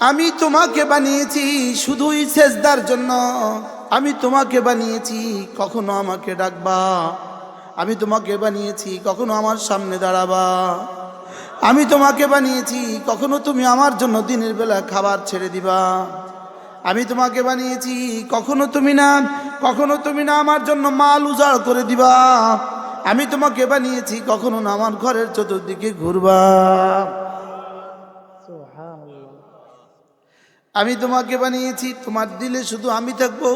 আমি তোমাকে বানিয়েছি শুধুই সেজদার জন্য। আমি তোমাকে বানিয়েছি কখনো আমাকে ডাকবা, আমি তোমাকে বানিয়েছি কখনো আমার সামনে দাঁড়াবা, আমি তোমাকে বানিয়েছি কখনো তুমি আমার জন্য দিনের বেলা খাবার ছেড়ে দিবা, আমি তোমাকে বানিয়েছি কখনো তুমি না আমার জন্য মাল উজাড় করে দিবা, আমি তোমাকে বানিয়েছি কখনো না আমার ঘরের চতুর্দিকে ঘুরবা। আমি তোমাকে বানিয়েছি তোমার দিলে শুধু আমি থাকবো,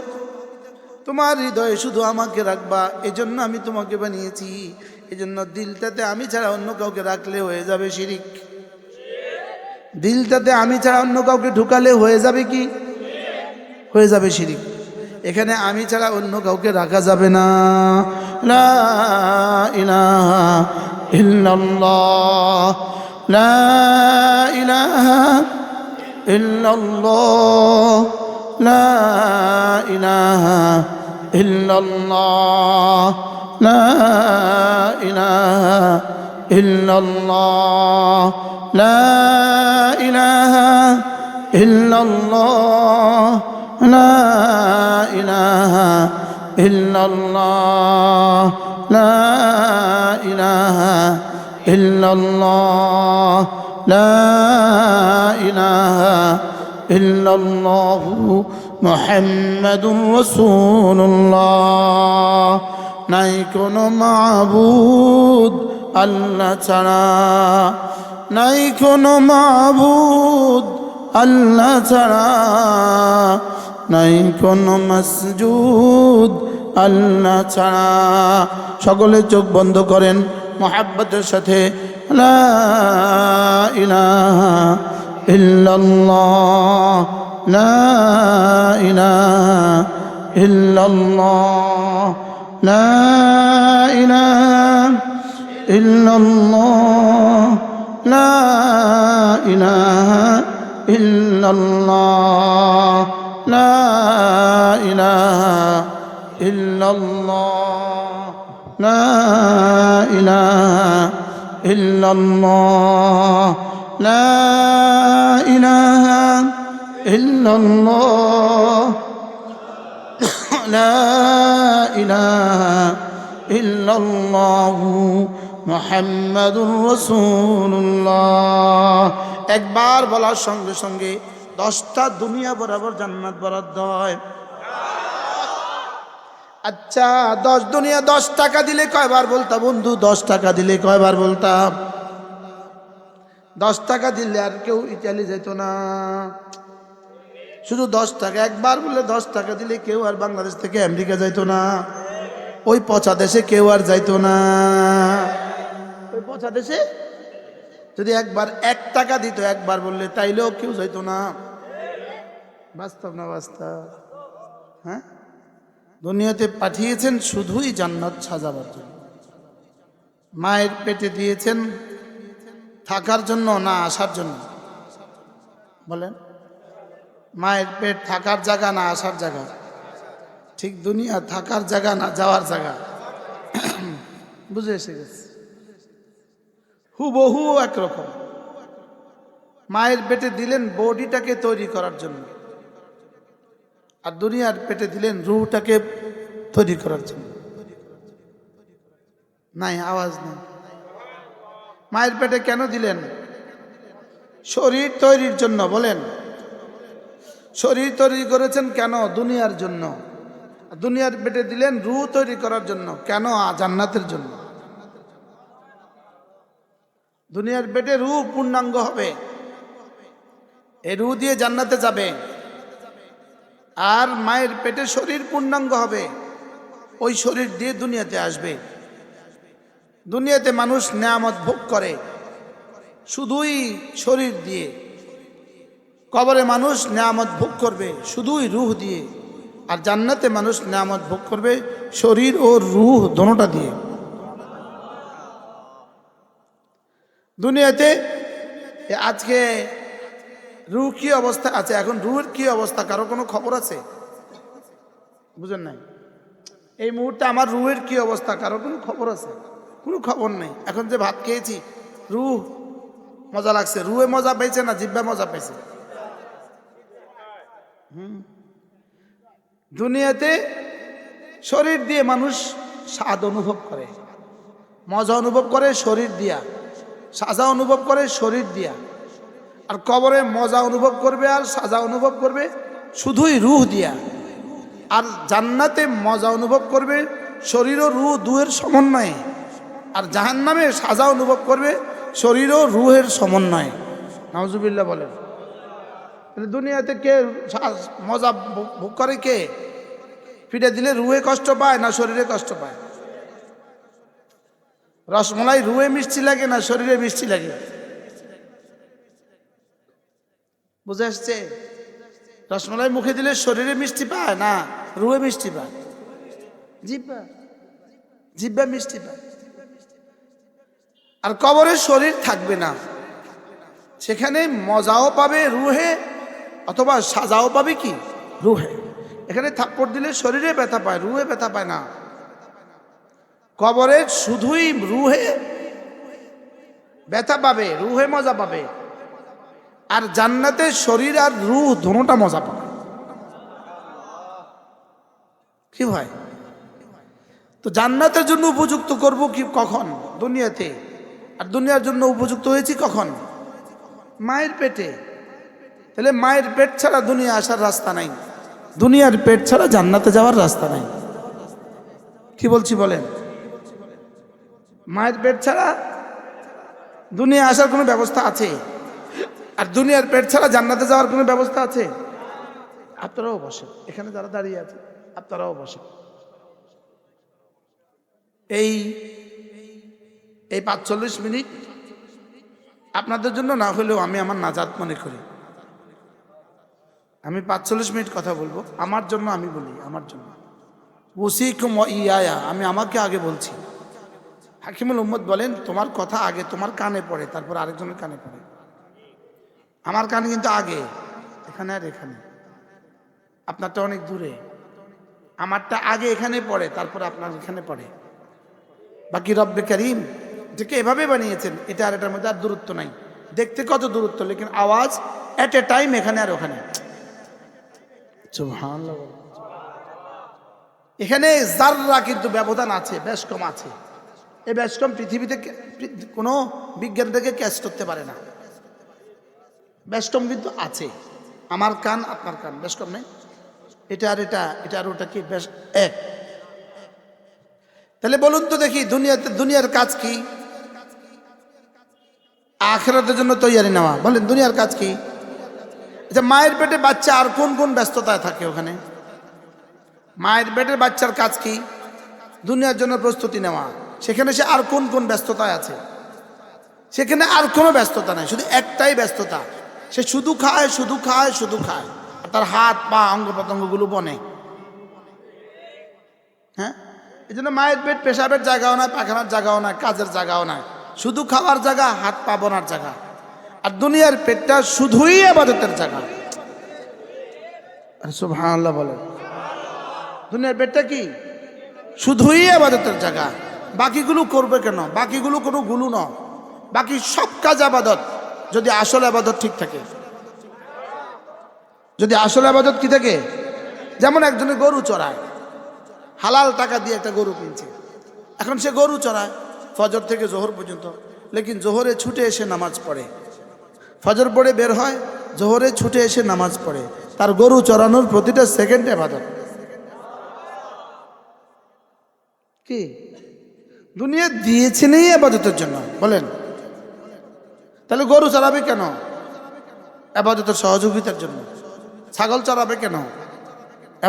তোমার হৃদয়ে শুধু আমাকে রাখবা, এজন্য আমি তোমাকে বানিয়েছি। এজন্য দিলটাতে আমি ছাড়া অন্য কাউকে রাখলে হয়ে যাবে শিরিক। দিলটাতে আমি ছাড়া অন্য কাউকে ঢুকালে হয়ে যাবে কি? হয়ে যাবে শিরিক। এখানে আমি ছাড়া অন্য কাউকে রাখা যাবে না। লা ইলাহা ইল্লাল্লাহ, লা ইলাহা ইল্লাল্লাহ, লা ইলাহা ইল্লাল্লাহ, লা ইলাহা ইল্লাল্লাহ, লা ইলাহা ইল্লাল্লাহ, লা ইলাহা ইল্লাল্লাহ, লা ইলাহা ইল্লাল্লাহ, লা ইলাহা ইল্লাল্লাহ মুহাম্মাদুর রাসূলুল্লাহ। নাই কোনো মাবুদ আল্লাহ ছাড়া, নাই কোনো মাবুদ আল্লাহ ছাড়া, নাই কোনো মাসজুদ আল্লাহ ছাড়া। সকলে চোখ বন্ধ করেন মুহাব্বতের সাথে। লা ইলাহা ইল্লাল্লাহ, লা ইলাহা ইল্লাল্লাহ, লা ইলাহা ইল্লাল্লাহ, লা ইলাহা ইল্লাল্লাহ, লা ইলাহা ইল্লাল্লাহ, লা ইলাহা ইল্লাল্লাহ, লা ইলাহা ইল্লাল্লাহ, লা ইলাহা ইল্লাল্লাহু মুহাম্মাদুর রাসূলুল্লাহ। একবার বলার সঙ্গে সঙ্গে 10টা দুনিয়া বরাবর জান্নাত বরাদ্দ হয়। আচ্ছা 10 দুনিয়া 10 টাকা দিলে কয়বার বলতাম বন্ধু? 10 টাকা দিলে কয়বার বলতাম? 10 টাকা দিলে আর কেউ ইতালি যেত না, শুধু 10 টাকা। একবার বললে 10 টাকা দিলে কেউ আর বাংলাদেশ থেকে আমেরিকা যাইতো না, ওই পচা দেশে কেউ আর যাইতো না। ওই পচা দেশে যদি একবার 1 টাকা দিত একবার বললে, তাইলেও কেউ যাইতো না। বাস্তব না বাস্তব? হ্যাঁ, দুনিয়াতে পাঠিয়েছেন শুধুই জান্নাত সাজাবার জন্য। মায়ের পেটে দিয়েছেন থাকার জন্য না আসার জন্য? বলেন, মায়ের পেট থাকার জায়গা না আসার জায়গা? ঠিক দুনিয়া থাকার জায়গা না যাওয়ার জায়গা। বুঝে এসে গেছে, হুবহু একরকম। মায়ের পেটে দিলেন বডিটাকে তৈরি করার জন্য, আর দুনিয়ার পেটে দিলেন রুহটাকে তৈরি করার জন্য। নাই আওয়াজ নেই। মায়ের পেটে কেন দিলেন? শরীর তৈরির জন্য। বলেন, শরীর তৈরি করেছেন কেন? দুনিয়ার জন্য। দুনিয়ার পেটে দিলেন রুহ তৈরি করার জন্য। কেন? জান্নাতের জন্য। দুনিয়ার পেটে রুহ পূর্ণাঙ্গ হবে, এই রুহ দিয়ে জান্নাতে যাবে। আর মায়ের পেটে শরীর পূর্ণাঙ্গ হবে, ওই শরীর দিয়ে দুনিয়াতে আসবে। দুনিয়াতে মানুষ নেয়ামত ভোগ করে শুধুই শরীর দিয়ে, কবরে মানুষ নেয়ামত ভোগ করবে শুধুই রুহ দিয়ে, আর জান্নাতে মানুষ নেয়ামত ভোগ করবে শরীর ও রুহ দোনোটা দিয়ে। দুনিয়াতে আজকে রুহ কি অবস্থা আছে, এখন রুহের কি অবস্থা কারো কোনো খবর আছে? বুঝেন নাই? এই মুহূর্তে আমার রুহের কি অবস্থা কারো কোনো খবর আছে? কোনো খবর নেই। এখন যে ভাত খেয়েছি, রুহ মজা লাগছে, রুহে মজা পেয়েছে না জিহ্বা মজা পেয়েছে? দুনিয়াতে শরীর দিয়ে মানুষ স্বাদ অনুভব করে, মজা অনুভব করে শরীর দিয়া, সাজা অনুভব করে শরীর দিয়া। আর কবরে মজা অনুভব করবে আর সাজা অনুভব করবে শুধুই রূহ দিয়া। আর জান্নাতে মজা অনুভব করবে শরীর ও রূহ দুয়ের সমন্বয়ে। আর জাহান্নামে সাজা অনুভব করবে শরীর ও রূহের সমন্বয়ে। নাউজুবিল্লাহ বলেন। দুনিয়াতে কে মজা ভোগ করে? কে পিঠে দিলে রুহে কষ্ট পায় না শরীরে কষ্ট পায়? রসমলাই রুহে মিষ্টি লাগে না শরীরে মিষ্টি লাগে? বুঝে আসছে? রসমলাই মুখে দিলে শরীরে মিষ্টি পায় না রুহে মিষ্টি পায়? জিব্বা মিষ্টি পায়। আর কবরে শরীর থাকবে না, সেখানে মজাও পাবে রুহে অথবা সাজাও পাবে কি রুহে। এখানে থাপ্পড় দিলে শরীরে ব্যথা পায়, রুহে ব্যথা পায় না। কবরে শুধুই রুহে ব্যথা পাবে, রুহে মজা পাবে। আর জান্নাতে শরীর আর রুহ দুটোটা মজা পাবে। কি ভাই? তো জান্নাতের জন্য উপযুক্ত করব কি কখন? দুনিয়াতে। আর দুনিয়ার জন্য উপযুক্ত হয়েছি কখন? মায়ের পেটে। তাহলে মায়ের পেট ছাড়া দুনিয়া আসার রাস্তা নাই, দুনিয়ার পেট ছাড়া জান্নাতে যাওয়ার রাস্তা নাই। কি বলছি বলেন? মায়ের পেট ছাড়া দুনিয়া আসার কোনো ব্যবস্থা আছে? আর দুনিয়ার পেট ছাড়া জান্নাতে যাওয়ার কোনো ব্যবস্থা আছে? আপনারাও বসেন, এখানে যারা দাঁড়িয়ে আছে আপনারাও বসেন। এই ৪৫ মিনিট আপনাদের জন্য না হলেও আমি আমার নাজাত মনে করি। আমি ৪৫ মিনিট কথা বলবো আমার জন্য, আমি বলি আমার জন্য। ওসিকুম ওয়া ইয়ায়া, আমি আমাকে আগে বলছি। হাকিমুল উম্মত বলেন তোমার কথা আগে তোমার কানে পড়ে, তারপর আরেকজনের কানে পড়ে। আমার কানে কিন্তু আগে, এখানে আর এখানে। আপনারটা অনেক দূরে, আমারটা আগে এখানে পড়ে, তারপর আপনার এখানে পড়ে। বাকি রব্বে কারীম এটাকে এভাবে বানিয়েছেন, এটা আর এটার মধ্যে আর দূরত্ব নাই। দেখতে কত দূরত্ব, লেকিন আওয়াজ এট এ টাইম এখানে আর ওখানে। সুবহানাল্লাহ। এখানে যাররা কিন্তু ব্যবধান আছে, বেশ কম আছে। এই বেশ কম পৃথিবীতে কোনো বিজ্ঞান থেকে ক্যাচ করতে পারে না। বেশ কম কিন্তু আছে। আমার কান আপনার কান বেশ কম নেই, এটা আর এটা, এটা আর ওটা কি বেশ এক। তাহলে বলুন তো দেখি দুনিয়ার কাজ কি? আখিরাতের জন্য তৈয়ারি নেওয়া। বলেন দুনিয়ার কাজ কি? আচ্ছা, মায়ের পেটে বাচ্চা আর কোন কোন ব্যস্ততায় থাকে ওখানে? মায়ের পেটের বাচ্চার কাজ কি? দুনিয়ার জন্য প্রস্তুতি নেওয়া। সেখানে সে আর কোন কোন ব্যস্ততায় আছে? সেখানে আর কোনো ব্যস্ততা নাই, শুধু একটাই ব্যস্ততা। সে শুধু খায়, শুধু খায়, শুধু খায়। আর তার হাত পা অঙ্গ প্রত্যঙ্গগুলো বনে। হ্যাঁ, এই জন্য মায়ের পেট পেশাবের জায়গাও নয়, পায়খানার জায়গাও নয়, কাজের জায়গাও নয়, শুধু খাওয়ার জায়গা, হাত পা বোনার জায়গা। আর দুনিয়ার পেটটা শুধুই ইবাদতের জায়গা। সুবহানাল্লাহ বলেন। দুনিয়ার পেটটা কি? শুধুই ইবাদতের জায়গা। বাকিগুলো করবে কেন? বাকিগুলো কোনো গুলো নয়, বাকি সব কাজ আবাদত, যদি আসল আবাদত ঠিক থাকে। যদি আসল আবাদত কি থাকে? যেমন একজনে গরু চড়ায়, হালাল টাকা দিয়ে একটা গরু কিনছে। এখন সে গরু চড়ায় ফজর থেকে জোহর পর্যন্ত, লেকিন জোহরে ছুটে এসে নামাজ পড়ে। ফজর পড়ে বের হয়, জোহরে ছুটে এসে নামাজ পড়ে। তার গরু চড়ানোর প্রতিটা সেকেন্ড ইবাদত। কি দুনিয়া দিয়েছেন এই ইবাদতের জন্য? বলেন। তাহলে গরু চড়াবে কেন? ইবাদতের সহযোগিতার জন্য। ছাগল চড়াবে কেন?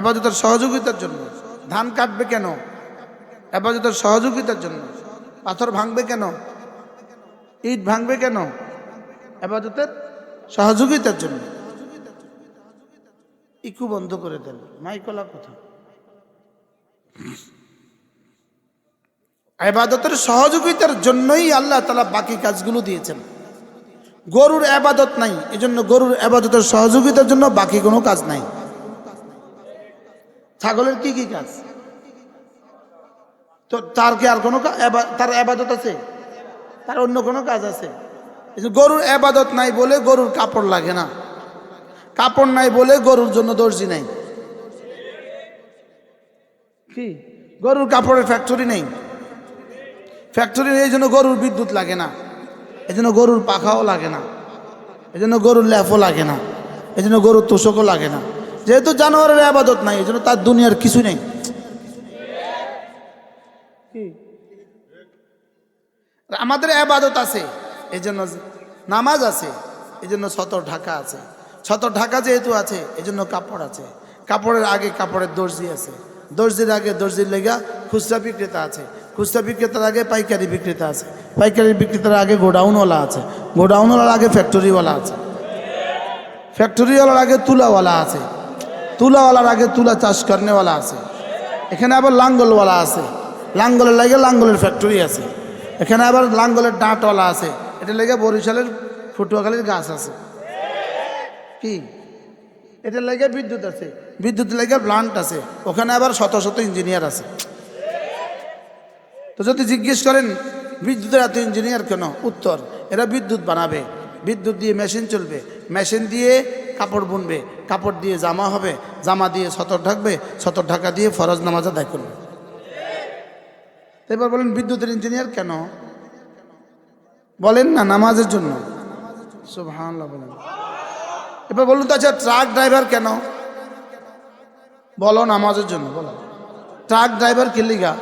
ইবাদতের সহযোগিতার জন্য। ধান কাটবে কেন? ইবাদতের সহযোগিতার জন্য। পাথর ভাঙবে কেন? ইট ভাঙবে কেন? ইবাদতের সহযোগিতার জন্য। ইকু বন্ধ করে দেন, মাইকলা কথা। ইবাদতের সহযোগিতার জন্যই আল্লাহ তাআলা বাকি কাজগুলো দিয়েছেন। গরুর ইবাদত নাই, এজন্য গরুর ইবাদতের সহযোগিতার জন্য বাকি কোনো কাজ নাই। ছাগলের কি কি কাজ? তো তার কি আর কোনো তার ইবাদত আছে? তার অন্য কোনো কাজ আছে? গরুর ইবাদত নাই বলে গরুর কাপড় লাগে না। কাপড় নাই বলে গরুর জন্য দর্জি নাই। কি গরুর কাপড়ের ফ্যাক্টরি নেই, ফ্যাক্টরি নেই, এই জন্য গরুর বিদ্যুৎ লাগে না, এই জন্য গরুর পাখাও লাগে না, এই জন্য গরুর ল্যাপও লাগে না, এই জন্য গরুর তোষকও লাগে না। যেহেতু জানোয়ারের আবাদত নাই, এই জন্য তার দুনিয়ার কিছু নেই। আমাদের আবাদত আছে, এই জন্য নামাজ আছে, এই জন্য ছতর ঢাকা আছে। ছতর ঢাকা যেহেতু আছে, এই জন্য কাপড় আছে। কাপড়ের আগে কাপড়ের দর্জি আছে, দর্জির আগে দর্জির লেগা খুচরা বিক্রেতা আছে, খুচরা বিক্রেতার আগে পাইকারি বিক্রেতা আছে, পাইকারি বিক্রেতার আগে গোডাউনওয়ালা আছে, গোডাউনওয়ালার আগে ফ্যাক্টরিওয়ালা আছে, ফ্যাক্টরিওয়ালার আগে তুলাওয়ালা আছে, তুলাওয়ালার আগে তুলা চাষ করেওয়ালা আছে। এখানে আবার লাঙ্গলওয়ালা আছে, লাঙ্গলের লাগে লাঙ্গলের ফ্যাক্টরি আছে। এখানে আবার লাঙ্গলের ডাঁটওয়ালা আছে, এটা লেগে বরিশালের ফুটুয়াখালীর গাছ আছে। কি এটা লেগে বিদ্যুৎ আছে, বিদ্যুৎ লেগে প্লান্ট আছে, ওখানে আবার শত শত ইঞ্জিনিয়ার আছে। তো যদি জিজ্ঞেস করেন বিদ্যুতের এত ইঞ্জিনিয়ার কেন, উত্তর এরা বিদ্যুৎ বানাবে, বিদ্যুৎ দিয়ে মেশিন চলবে, মেশিন দিয়ে কাপড় বুনবে, কাপড় দিয়ে জামা হবে, জামা দিয়ে ছতর ঢাকবে, ছতর ঢাকা দিয়ে ফরজ নামাজ আদায় করবে। এবার বলেন বিদ্যুতের ইঞ্জিনিয়ার কেন? বলেন না নামাজের জন্য। সুবহানাল্লাহ বলেন। এবার বলুন তো আচ্ছা ট্রাক ড্রাইভার কেন? বলো নামাজের জন্য। বলো ট্রাক ড্রাইভার কি লিগা?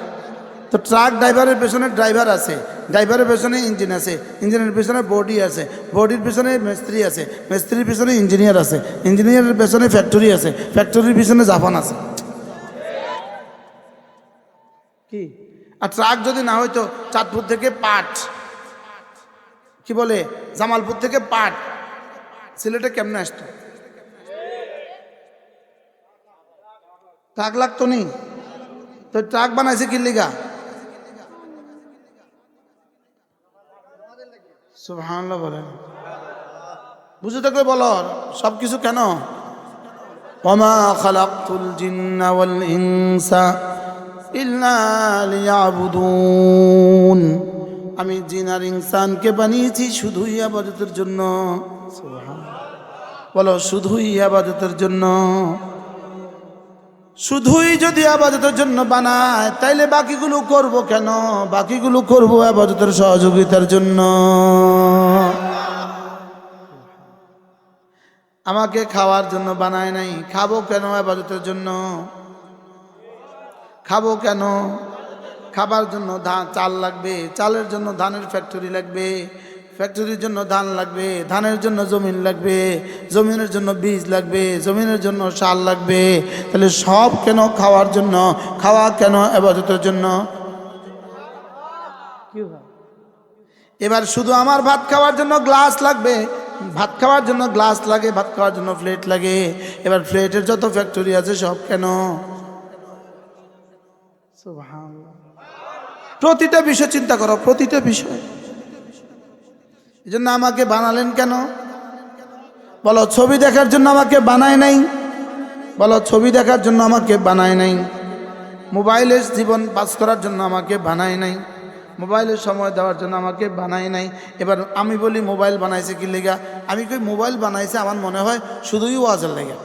তো ট্রাক ড্রাইভারের পেছনে ড্রাইভার আছে, ড্রাইভারের পেছনে ইঞ্জিন আছে, ইঞ্জিনের পেছনে বডি আছে, বডির পেছনে মিস্ত্রি আছে, মিস্ত্রির পেছনে ইঞ্জিনিয়ার আছে, ইঞ্জিনিয়ারের পেছনে ফ্যাক্টরি আছে, ফ্যাক্টরির পেছনে জাপান আছে। কি আর ট্রাক যদি না হয়তো চাঁদপুর থেকে পাট, কি বলে জামালপুর থেকে পাট সিলেটে কেমনে আসতো? ট্রাক লাগতো নি? তো ট্রাক বানাইছে কি লিগা? সুবহানাল্লাহ বলেন। বুঝে থাকলে বলো সবকিছু কেন? ওয়ামা খালাকতুল জিন্না ওয়াল ইনসা ইল্লা লিয়াবুদুন। আমি জিন আর ইনসানকে বানিয়েছি শুধুই ইবাদতের জন্য। সুবহানাল্লাহ বলো শুধুই ইবাদতের জন্য। শুধুই যদি ইবাদতের জন্য বানায় তাইলে বাকিগুলো করব কেন? বাকিগুলো করব ইবাদতের সহযোগিতার জন্য। আমাকে খাওয়ার জন্য বানায় নাই, খাবো কেন ইবাদতের জন্য? খাবো কেন? খাবার জন্য চাল লাগবে, চালের জন্য ধানের ফ্যাক্টরি লাগবে, ফ্যাক্টরির জন্য ধান লাগবে, ধানের জন্য জমিন লাগবে, জমিনের জন্য বীজ লাগবে, জমিনের জন্য সার লাগবে। তাহলে সব কেন? খাওয়ার জন্য। খাওয়া কেন? ইবাদতের জন্য। এবার শুধু আমার ভাত খাওয়ার জন্য গ্লাস লাগবে, ভাত খাওয়ার জন্য গ্লাস লাগে, ভাত খাওয়ার জন্য প্লেট লাগে। এবার প্লেটের যত ফ্যাক্টরি আছে সব কেন? সুবহানাল্লাহ। প্রতিটা বিষয় চিন্তা করো, প্রতিটা বিষয়। এই জন্য আমাকে বানালেন কেন? বলো ছবি দেখার জন্য আমাকে বানায় নাই। বলো ছবি দেখার জন্য আমাকে বানায় নাই। মোবাইলের জীবন পাস করার জন্য আমাকে বানায় নাই। মোবাইলের সময় দেওয়ার জন্য আমাকে বানায় নাই। এবার আমি বলি মোবাইল বানাইছে কি লেগা? আমি কই মোবাইল বানাইছে আমার মনে হয় শুধুই ওয়াজের লেগা।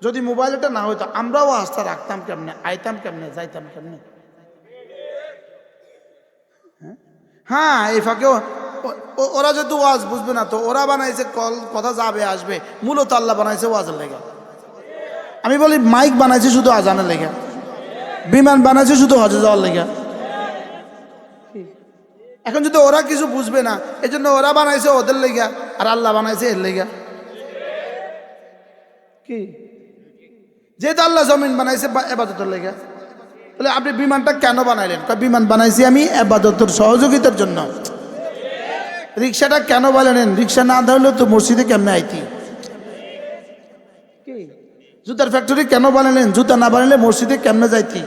যদি মোবাইলটা না হইতো আমরাও আস্থা রাখতাম কেমনে, আইতাম কেমনে, যাইতাম কেমনে? হ্যাঁ এই ফাঁকেও ওরা যেহেতু ওয়াজ বুঝবে না, তো ওরা বানাইছে কল কথা যাবে আসবে, মূলত আল্লাহ বানাইছে ওয়াজের লেগা। আমি বলি মাইক বানাইছে শুধু আজানের লেগা, বিমান বানাইছে শুধু হজে যাওয়ার লেগা। এখন যদি ওরা কিছু বুঝবে না, এই জন্য ওরা বানাইছে ওদের লেগা, আর আল্লাহ বানাইছে এর লেগা। কি যেহেতু আল্লাহ জমিন বানাইছে ইবাদতের লেগা, তাহলে আপনি বিমানটা কেন বানাইলেন? বিমান বানাইছি আমি ইবাদতের সহযোগিতার জন্য। রিক্সাটা কেন বানালেন? রিক্সা না ধরলে তো মসজিদে কেমনে আইতি? জুতার ফ্যাক্টরি কেন বানালেন? জুতা না বানালে মসজিদে কেমনে যাইতি?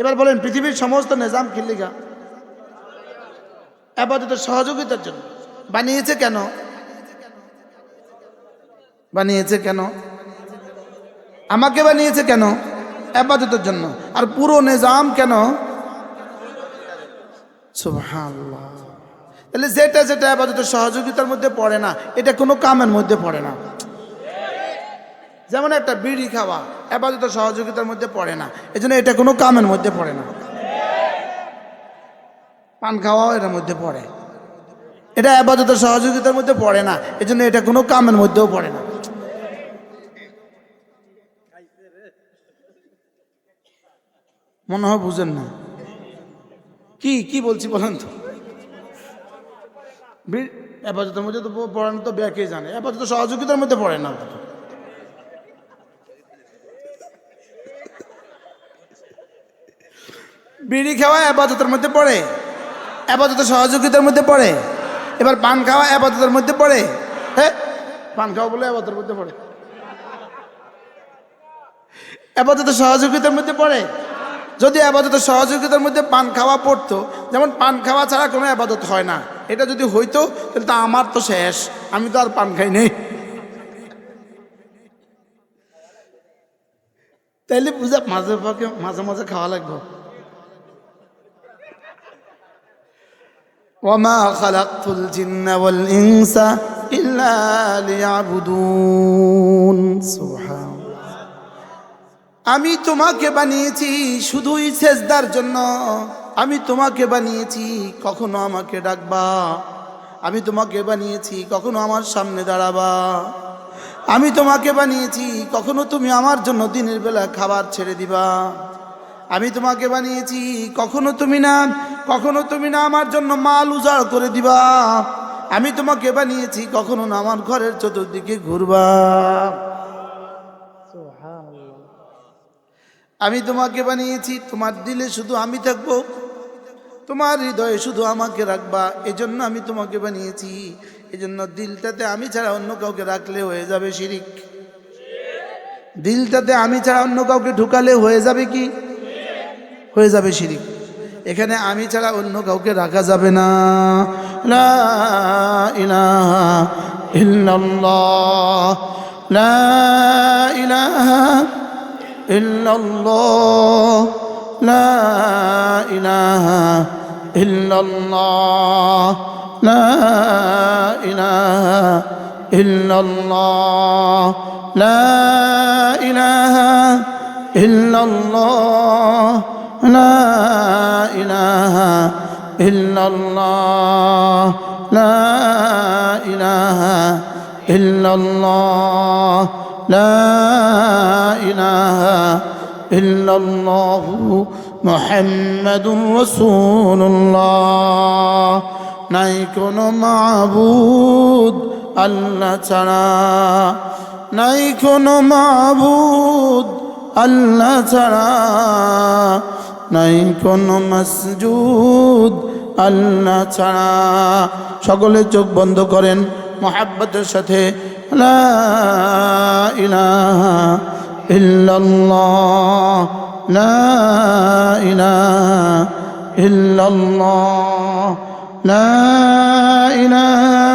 এবার বলেন পৃথিবীর সমস্ত নিজাম কি লিগা? ইবাদতের সহযোগিতার জন্য। বানিয়েছে কেন? বানিয়েছে কেন? আমাকে বানিয়েছে কেন? ইবাদতের জন্য। আর পুরো নিজাম কেন? সুবহানাল্লাহ। তাহলে যেটা যেটা আবাদতের সহযোগিতার মধ্যে পড়ে না, এটা কোনো কামের মধ্যে পড়ে না। যেমন একটা বিড়ি খাওয়া আবাদতের সহযোগিতার মধ্যে পড়ে না, এজন্য এটা কোনো কামের মধ্যে পড়ে না। পান খাওয়াও এর মধ্যে পড়ে, এটা আবাদতের সহযোগিতার মধ্যে পড়ে না, এজন্য এটা কোনো কামের মধ্যেও পড়ে না। মনে হয় বুঝেন না কি কি বলছি বলেন তো। আবাদতের মধ্যে তো পড়ে না, তো ব্যাকে জানে আবাদতের সহযোগিতার মধ্যে পড়ে না। বিড়ি খাওয়া আবাদতের মধ্যে পড়ে, আবাদতের সহযোগিতার মধ্যে পড়ে। এবার পান খাওয়া আবাদতের মধ্যে পড়ে। হ্যাঁ, পান খাওয়া বলে আবাদতের মধ্যে পড়ে, আবাদতের সহযোগিতার মধ্যে পড়ে। যদি আবাদতের সহযোগিতার মধ্যে পান খাওয়া পড়তো, যেমন পান খাওয়া ছাড়া কোনো আবাদত হয় না, এটা যদি হইতো তাহলে তো আমার তো শেষ, আমি তো আর পান খাই নেই। তাইলে বুঝা মাঝে পাকে মাঝে মাঝে খাওয়া লাগবে। ওয়ামা খালাকতুল জিন্না ওয়াল ইনসা ইল্লা লিয়াবুদুন। সুবহানাল্লাহ। আমি তোমাকে বানিয়েছি শুধুই সেজদার জন্য। আমি তোমাকে বানিয়েছি কখনো আমাকে ডাকবা, আমি তোমাকে বানিয়েছি কখনো আমার সামনে দাঁড়াবা, আমি তোমাকে বানিয়েছি কখনো তুমি আমার জন্য দিনের বেলা খাবার ছেড়ে দিবা, আমি তোমাকে বানিয়েছি কখনো তুমি না আমার জন্য মাল উজাড় করে দিবা, আমি তোমাকে বানিয়েছি কখনো না আমার ঘরের চতুর্দিকে ঘুরবা। আমি তোমাকে বানিয়েছি তোমার দিলে শুধু আমি থাকবো, তোমার হৃদয়ে শুধু আমাকে রাখবা, এজন্য আমি তোমাকে বানিয়েছি। এজন্য দিলটাতে আমি ছাড়া অন্য কাউকে রাখলে হয়ে যাবে শিরিক। দিলটাতে আমি ছাড়া অন্য কাউকে ঢুকালে হয়ে যাবে কি? হয়ে যাবে শিরিক। এখানে আমি ছাড়া অন্য কাউকে রাখা যাবে না। লা ইলাহা ইল্লাল্লাহ, লা ইলাহা ইল্লাল্লাহ, লা ইলাহা ইল্লাল্লাহ, লা ইলাহা ইল্লাল্লাহ, লা ইলাহা ইল্লাল্লাহ, লা ইলাহা ইল্লাল্লাহ, লা ইলাহা ইল্লাল্লাহ, লা ইলাহা ইল্লাল্লাহু মুহাম্মাদুর রাসূলুল্লাহ। নাই কোনো মাবুদ আল্লাহ ছাড়া, নাই কোনো মাবুদ আল্লাহ ছাড়া, নাই কোনো মাসজুদ আল্লাহ ছাড়া। সকলে চোখ বন্ধ করেন মুহাব্বতের সাথে। লা ইলাহা ইল্লাল্লাহ, লা ইলাহা ইল্লাল্লাহ, লা ইলাহা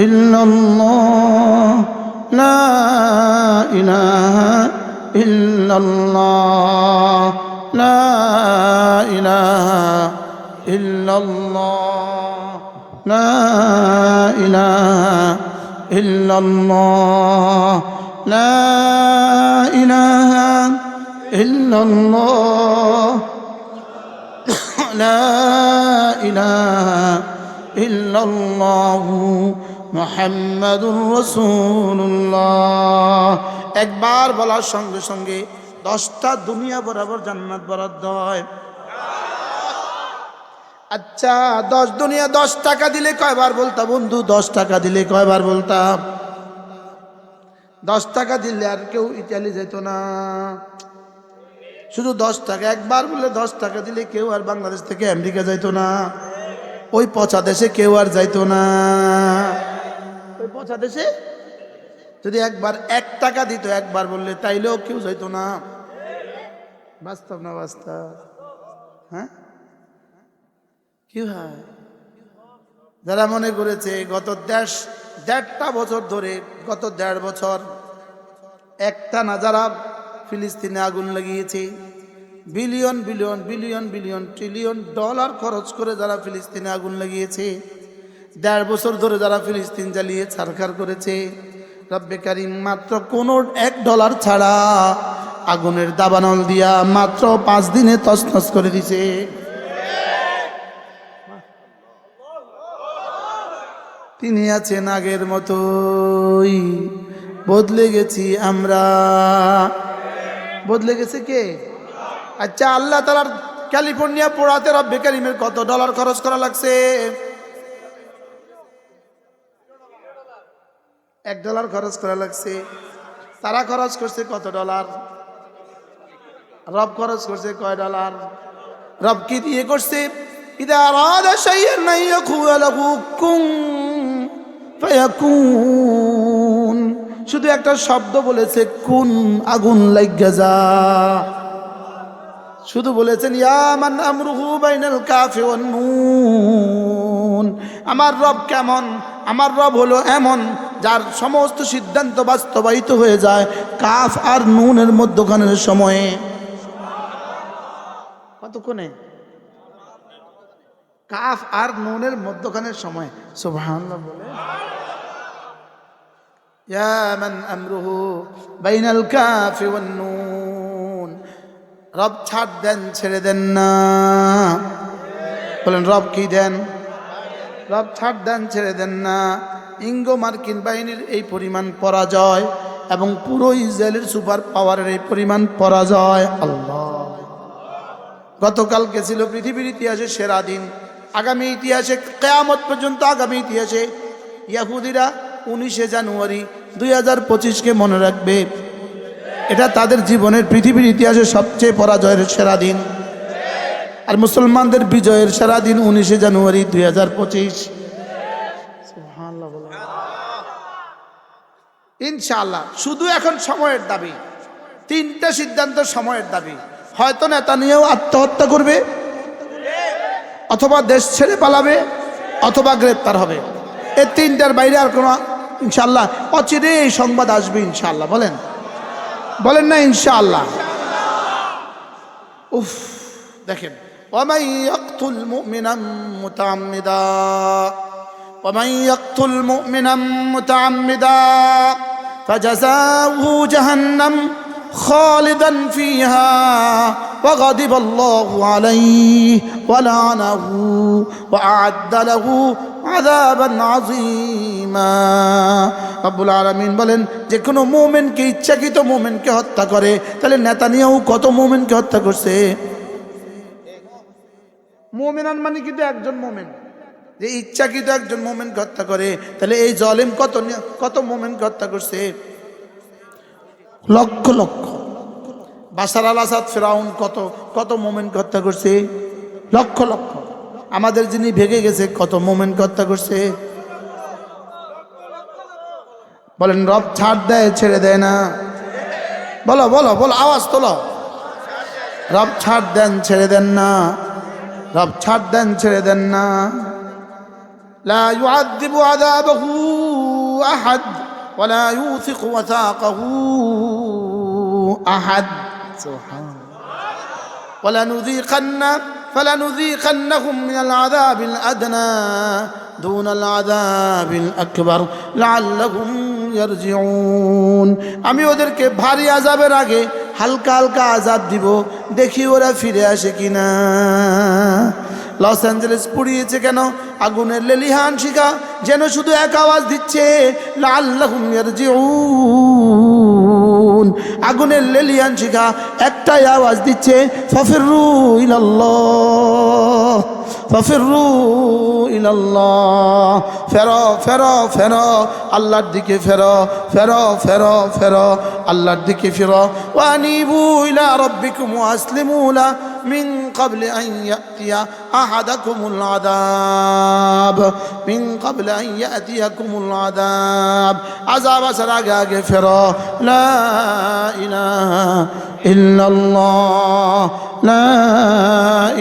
ইল্লাল্লাহ, লা ইলাহা ইল্লাল্লাহ, লা ইলাহা ইল্লাল্লাহ, লা ইলাহা ইল্লাল্লাহ, লা ইলাহা ইল্লাল্লাহ, লা ইলাহা ইল্লাল্লাহু মুহাম্মাদুর রাসূলুল্লাহ। একবার বলার সঙ্গে সঙ্গে 10টা দুনিয়া বরাবর জান্নাত বরাদ্দ হয়। আচ্ছা, 10 দুনিয়া 10 টাকা দিলে কয়বার বলতাম বন্ধু? 10 টাকা দিলে কয়বার বলতাম? 10 টাকা দিলে আর কেউ ইতালি যেত না। শুধু 10 টাকা, একবার বললে 10 টাকা দিলে কেউ আর বাংলাদেশ থেকে আমেরিকা যাইতো না, ওই পচা দেশে কেউ আর যাইতো না। ওই পচা দেশে যদি একবার 1 টাকা দিত, একবার বললে, তাইলেও কেউ যাইতো না। বাস্তব না বাস্তব? হ্যাঁ, কি হয়? যারা মনে করেছে গত 1.5টা বছর ধরে, গত 1.5 বছর একটা না যারা ফিলিস্তিনে আগুন লাগিয়েছে, billion billion billion billion trillion dollar খরচ করে যারা ফিলিস্তিনে আগুন লাগিয়েছে, 1.5 বছর ধরে যারা ফিলিস্তিন জ্বালিয়ে ছারখার করেছে, রব্বে কারিম মাত্র কোনো $1 ছাড়া আগুনের দাবানল দিয়া মাত্র 5 দিনে তছনছ করে দিছে। তিনি আছেন আগের মতোই, বদলে গেছি আমরা। বদলে গেছে কে? আচ্ছা, আল্লাহ তাআলার ক্যালিফোর্নিয়া পোড়াতে রব্বে কারিমের কত ডলার খরচ করা লাগছে? $1 খরচ করা লাগছে। তারা খরচ করছে কত ডলার? রব খরচ করছে কয় ডলার? রব কি দিয়ে করছে? ইদা আরাদা শাইআন আন ইয়াকুলা লাহু কুন ফায়াকুন। শুধু একটা শব্দ বলেছে, কুন, আগুন লাইগা যা। শুধু বলেছেন ইয়া মান আমরুহু বাইনাল কাফি ওয়ান নুন। আমার রব কেমন? আমার রব হলো এমন যার সমস্ত সিদ্ধান্ত বাস্তবায়িত হয়ে যায় কাফ আর নুনের মধ্যখানের সময়ে। কতক্ষণে? কাফ আর নুনের মধ্যখানের সময়। সুবহানাল্লাহ বলে, ইয়া মান আমরুহু বাইনাল কাফি ওয়ান নুন। রব ছাড় দেন, ছেড়ে দেন না। বলেন রব কি দেন? রব ছাড় দেন, ছেড়ে দেন না। ইঙ্গো মার্কিন বাহিনীর এই পরিমাণ পরাজয় এবং পুরো ইসরায়েলের সুপার পাওয়ারের এই পরিমাণ পরাজয়। আল্লাহ, গতকালকে ছিল পৃথিবীর ইতিহাসে সেরা দিন। আগামী ইতিহাসে, কিয়ামত পর্যন্ত আগামী ইতিহাসে ইহুদিরা 19 জানুয়ারি 2025কে মনে রাখবে। এটা তাদের জীবনের পৃথিবীর ইতিহাসে সবচেয়ে পরাজয়ের সেরা দিন। আর মুসলমানদের বিজয়ের সেরা দিন 19 জানুয়ারি 2025। সুবহানাল্লাহ বলেন। ইনশাআল্লাহ শুধু এখন সময়ের দাবি, 3টা সিদ্ধান্ত সময়ের দাবি। হয়তো নেতানিয়াহু আত্মহত্যা করবে, অথবা দেশ ছেড়ে পালাবে, অথবা গ্রেপ্তার হবে। এই 3টার বাইরে আর কোনো ইনশাআল্লাহ অচিরে এই সংবাদ আসবে ইনশাআল্লাহ। বলেন, বলেন না ইনশাআল্লাহ? উফ, দেখেন, ওয়ামান ইয়াকতুল মুমিনান মুতাআম্মিদা, ওয়ামান ইয়াকতুল মুমিনান মুতাআম্মিদা ফাজাযাউহু জাহান্নাম খালিদান ফিহা ওয়া গাদিবা আল্লাহু আলাইহি ওয়া লা'নাহু ওয়া আ'আদ্দা লাহু আযাবান আযীমা। রব্বুল আলামিন বলেন, যে কোনো মুমিনকে, ইচ্ছাকৃত মুমিনকে হত্যা করে, তাহলে নেতানিয়াহু কত মুমিনকে হত্যা করছে? মুমিনান মানে কিন্তু একজন মুমিন। যে ইচ্ছাকৃত একজন মুমিনকে হত্যা করে, তাহলে এই জালেম কত মুমিনকে হত্যা করছে? লক্ষ লক্ষ। বাশার আল আসাদ, ফিরাউন কত মুমিনকে হত্যা করছে? লক্ষ লক্ষ। আমাদের যিনি ভেগে গেছে কত মুমিনকে হত্যা করছে? বলেন রব ছাড় দেয়, ছেড়ে দেয় না? বলো বলো বলো, আওয়াজ তোলো। রব ছাড় দেন, ছেড়ে দেন না? রব ছাড় দেন, ছেড়ে দেন না। লা ইউআযযিবু আযাবাহু আহাদ ওয়া লা ইউথিকু ওয়াসাকাহু আহাদ। সুবহানাল্লাহ। فلنذيقنهم من العذاب الأدنى دون العذاب الأكبر لعلهم يرجعون। আমি ওদেরকে ভারী আযাবের আগে হালকা হালকা আযাব দিব, দেখি ওরা ফিরে আসে কিনা। লস অ্যাঞ্জেলেস পুড়িয়েছে কেন? আগুনের লেলিহান শিখা যেন শুধু এক আওয়াজ দিচ্ছে, লাআল্লাহুম ইয়ারজিউন। আগুনের লেলিহান শিখা একটাই আওয়াজ দিচ্ছে, ফাফিরু ইলাল্লাহ, ফাফিরু ইলাল্লাহ। ফেরো ফেরো ফেরো, আল্লাহর দিকে ফেরো, ফেরো ফেরো ফেরো, আল্লাহর দিকে ফেরো। ওয়ানিবু ইলা রাব্বিকুম ওয়াসলিমু লা মিন ক্বাবলি আন ইয়াতিয়া আহাদাকুমুল আযাব, মিন ক্বাবলি আন ইয়াতিয়াকুমুল আযাব। আযাব আসার আগে আগে ফেরো। লা ইলাহা ইল্লাল্লাহ, লা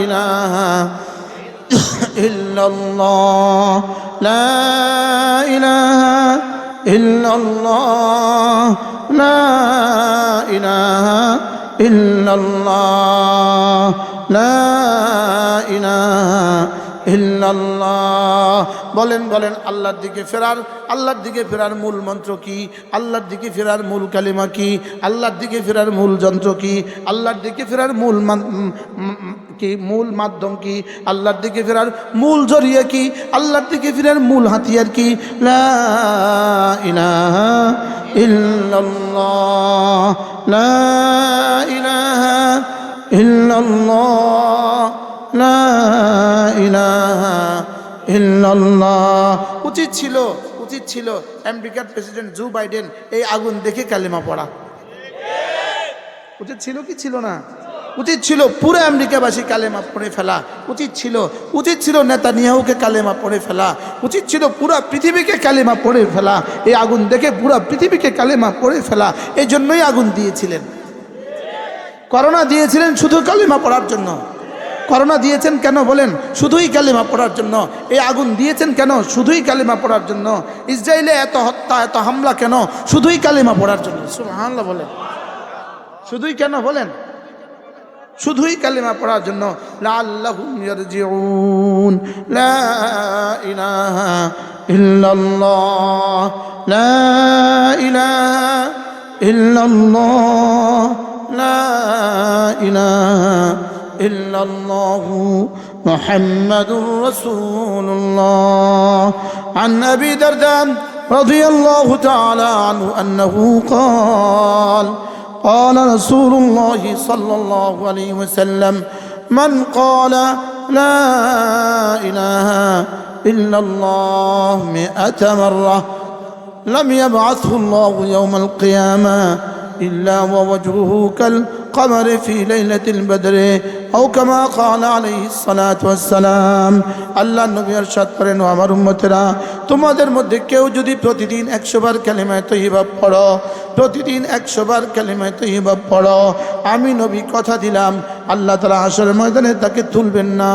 ইলাহা ইল্লাল্লাহ, লা ইলাহা ইল্লাল্লাহ, লা ইলাহা ইল্লাল্লাহ লা ইলাহা ইল্লাল্লাহ। বলেন বলেন, আল্লাহর দিকে ফেরার মূল মন্ত্র কি? আল্লাহর দিকে ফেরার মূল কালিমা কি? আল্লাহর দিকে ফেরার মূল যন্ত্র কি? আল্লাহর দিকে ফেরার মূল মাধ্যম কি? আল্লাহর দিকে ফেরার মূল জরিয়া কি? আল্লাহর দিকে ফেরার মূল হাতিয়ার কি? লা ইলাহা ইল্লাল্লাহ লা ইলাহা ইল্লাল্লাহ লা ইলাহা ইল্লাল্লাহ। উচিত ছিল আমেরিকার প্রেসিডেন্ট জো বাইডেন এই আগুন দেখে কালেমা পড়া। উচিত ছিল কি ছিল না? উচিত ছিল পুরো আমেরিকাবাসী কালেমা পড়ে ফেলা। উচিত ছিল নেতানিয়াহুকে কালেমা পড়ে ফেলা। উচিত ছিল পুরো পৃথিবীকে কালেমা পড়ে ফেলা। এই আগুন দেখে পুরো পৃথিবীকে কালেমা পড়ে ফেলা। এই জন্যই আগুন দিয়েছিলেন। করোনা দিয়েছিলেন শুধু কালেমা পড়ার জন্য। করোনা দিয়েছেন কেন বলেন? শুধুই কালেমা পড়ার জন্য। এই আগুন দিয়েছেন কেন? শুধুই কালেমা পড়ার জন্য। ইসরায়েলে এত হত্যা, এত হামলা কেন? শুধুই কালেমা পড়ার জন্য। সুবহানাল্লাহ বলেন। শুধুই কেন বলেন? শুধুই কালেমা পড়ার জন্য। লাআল্লাহুম ইয়ারজিউন লা ইলাহা ইল্লাল্লাহ লা ইলাহা ইল্লাল্লাহ লা ইলাহা ইল্লাল্লাহু মুহাম্মাদুর রাসূলুল্লাহ। عن أبي درداء رضي الله تعالى عنه أنه قال قال رسول الله صلى الله عليه وسلم من قال لا إله إلا الله 100 مرة لم يبعثه الله يوم القيامة إلا ووجهه كالقمر في ليلة البدر أو كما قال عليه الصلاة والسلام। আল্লাহ নবী ইরশাদ করেন, ও আমার উম্মতেরা, তোমাদের মধ্যে কেউ যদি প্রতিদিন 100 বার কালিমায়ে তয়্যিবা পড়ো, প্রতিদিন 100 বার কালিমায়ে তয়্যিবা পড়ো, আমি নবী কথা দিলাম আল্লাহ তাআলা হাশরের ময়দানে তাকে তুলবেন না,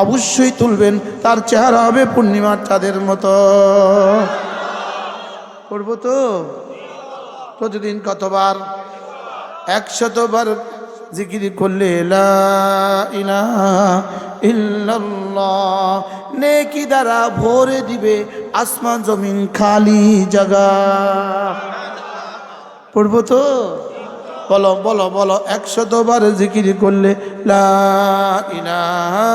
অবশ্যই তুলবেন। তার চেহারা হবে পূর্ণিমার চাঁদের মতো। পড়বো তো প্রতিদিন কতবার? 100 বার জিকির করলে লা ইলাহা ইল্লাল্লাহ নেকি দ্বারা ভরে দিবে আসমান জমিন খালি জায়গা। পড়বো তো? বলো বলো বলো, 100 বার জিকির করলে লা ইলাহা